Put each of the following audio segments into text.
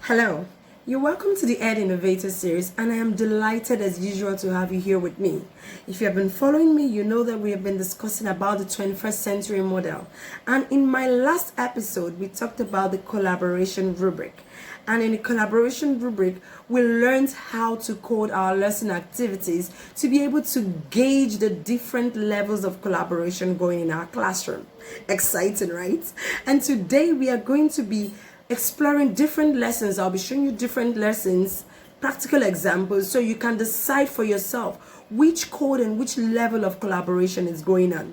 Hello, you're welcome to the Ed Innovator series, and I am delighted as usual to have you here with me. If you have been following me, you know that we have been discussing about the 21st century model. And in my last episode, we talked about the collaboration rubric. And in the collaboration rubric, we learned how to code our lesson activities to be able to gauge the different levels of collaboration going in our classroom. Exciting, right? And today we are going to be exploring different lessons. I'll be showing you different lessons, practical examples, so you can decide for yourself which code and which level of collaboration is going on.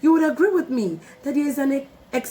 You would agree with me that there is an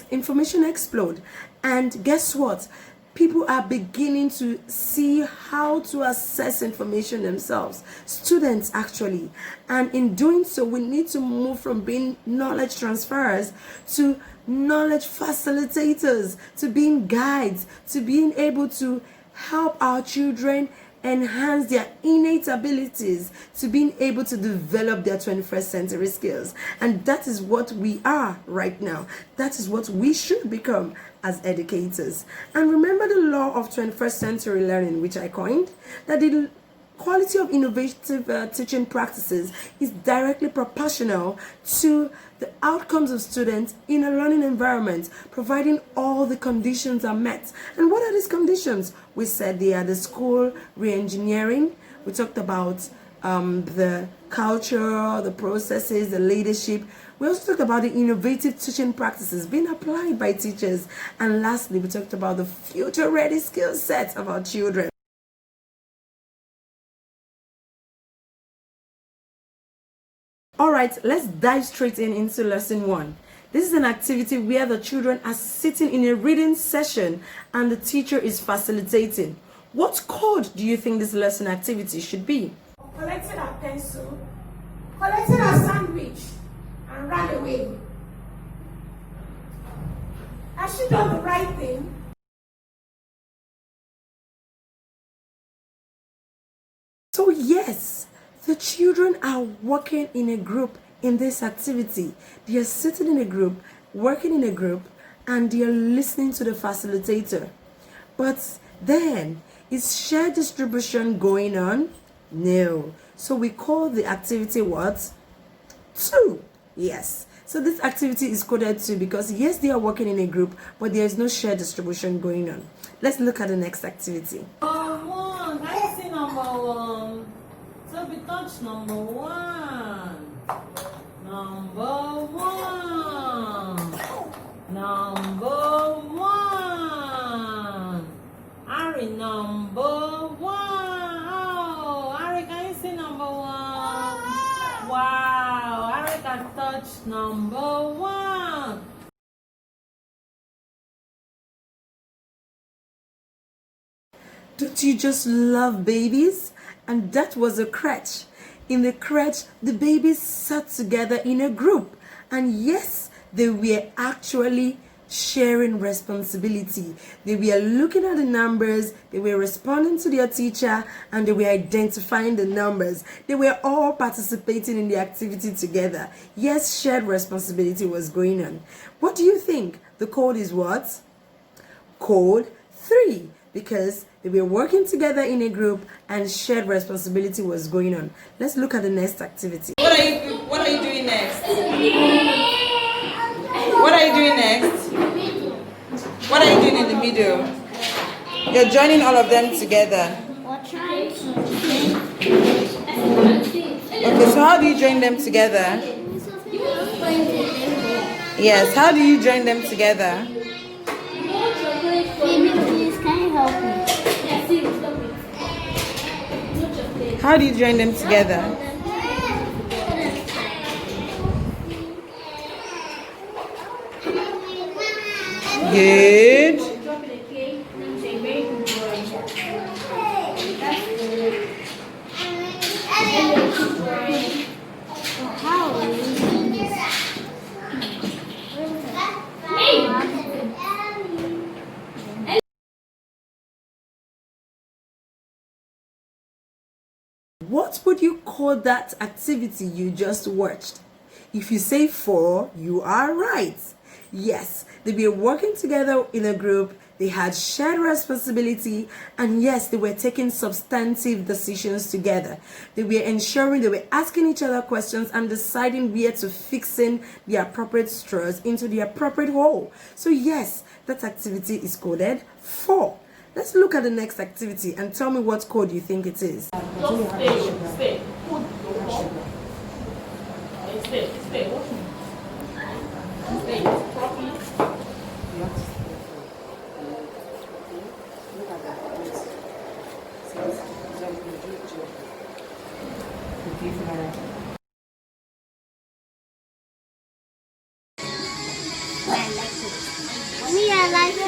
information explode, and guess what? People are beginning to see how to assess information themselves, students actually, and in doing so we need to move from being knowledge transferers to knowledge facilitators, to being guides, to being able to help our children enhance their innate abilities, to being able to develop their 21st century skills. And that is what we are right now. That is what we should become as educators. And remember the law of 21st century learning, which I coined, that the quality of innovative teaching practices is directly proportional to the outcomes of students in a learning environment, providing all the conditions are met. And what are these conditions? We said they are the school re-engineering. We talked about the culture, the processes, the leadership. We also talked about the innovative teaching practices being applied by teachers. And lastly, we talked about the future-ready skill sets of our children. Alright, let's dive straight into lesson 1. This is an activity where the children are sitting in a reading session and the teacher is facilitating. What code do you think this lesson activity should be? Collected a pencil, collected a sandwich, and ran away. Has she done the right thing? So yes, the children are working in a group in this activity. They are sitting in a group, working in a group, and they are listening to the facilitator. But then, is shared distribution going on? No. So we call the activity what? 2. Yes. So this activity is coded 2 because yes, they are working in a group, but there is no shared distribution going on. Let's look at the next activity. One. I see number 1. So we touch number 1. Number 1. Number 1. Harry, number 1. Oh, Harry, can you see number 1? Wow, Harry can touch number 1. Don't you just love babies? And that was a crèche. In the crèche, the babies sat together in a group. And yes, they were actually sharing responsibility. They were looking at the numbers, they were responding to their teacher, and they were identifying the numbers. They were all participating in the activity together. Yes, shared responsibility was going on. What do you think? The code is what? Code 3. Because they were working together in a group and shared responsibility was going on. Let's look at the next activity. What are you doing next? What are you doing next? What are you doing in the middle? You're joining all of them together. Okay, so how do you join them together? Yes, how do you join them together? How do you join them together? Good. What would you call that activity you just watched? If you say 4, you are right. Yes, they were working together in a group. They had shared responsibility, and yes, they were taking substantive decisions together. They were ensuring they were asking each other questions and deciding where to fix in the appropriate straws into the appropriate hole. So yes, that activity is coded 4. Let's look at the next activity and tell me what code you think it is. Just stay. Put your ball. Stay. Stay properly. Me, I like it.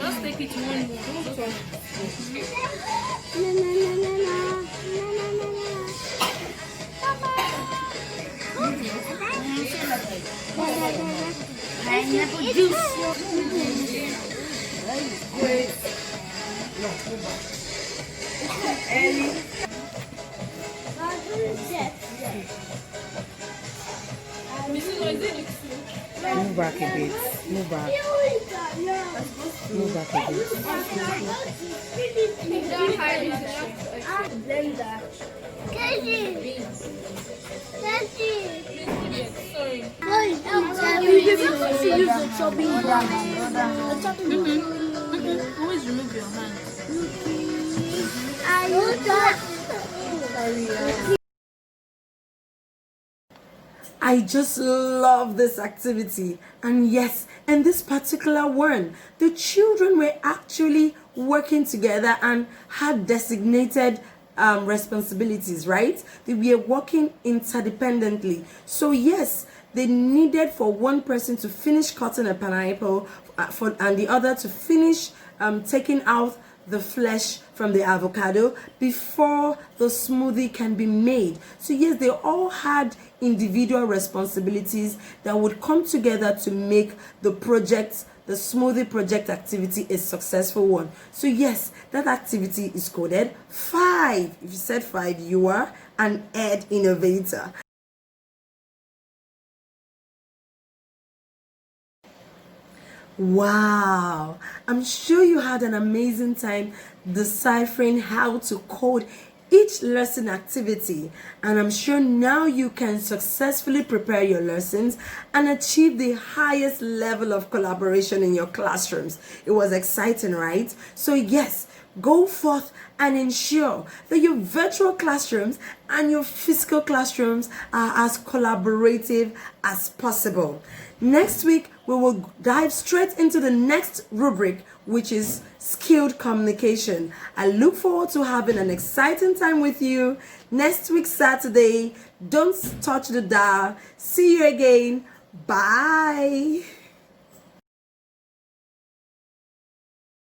Just take it one more. Pineapple juice. Move back a bit. Move back. Move back a bit. Blender. Sorry. You're supposed to use the chopping board. Always remove your hand. I use that. I just love this activity. And yes, in this particular one, the children were actually working together and had designated responsibilities, right? They were working interdependently. So yes, they needed for one person to finish cutting a pineapple and the other to finish taking out the flesh from the avocado before the smoothie can be made. So yes, they all had individual responsibilities that would come together to make the smoothie project activity a successful one. So yes, that activity is coded 5. If you said 5, you are an ed innovator. Wow, I'm sure you had an amazing time deciphering how to code each lesson activity, and I'm sure now you can successfully prepare your lessons and achieve the highest level of collaboration in your classrooms. It was exciting, right? So yes, go forth and ensure that your virtual classrooms and your physical classrooms are as collaborative as possible. Next week, we will dive straight into the next rubric, which is skilled communication. I look forward to having an exciting time with you next week, Saturday. Don't touch the dial. See you again. Bye.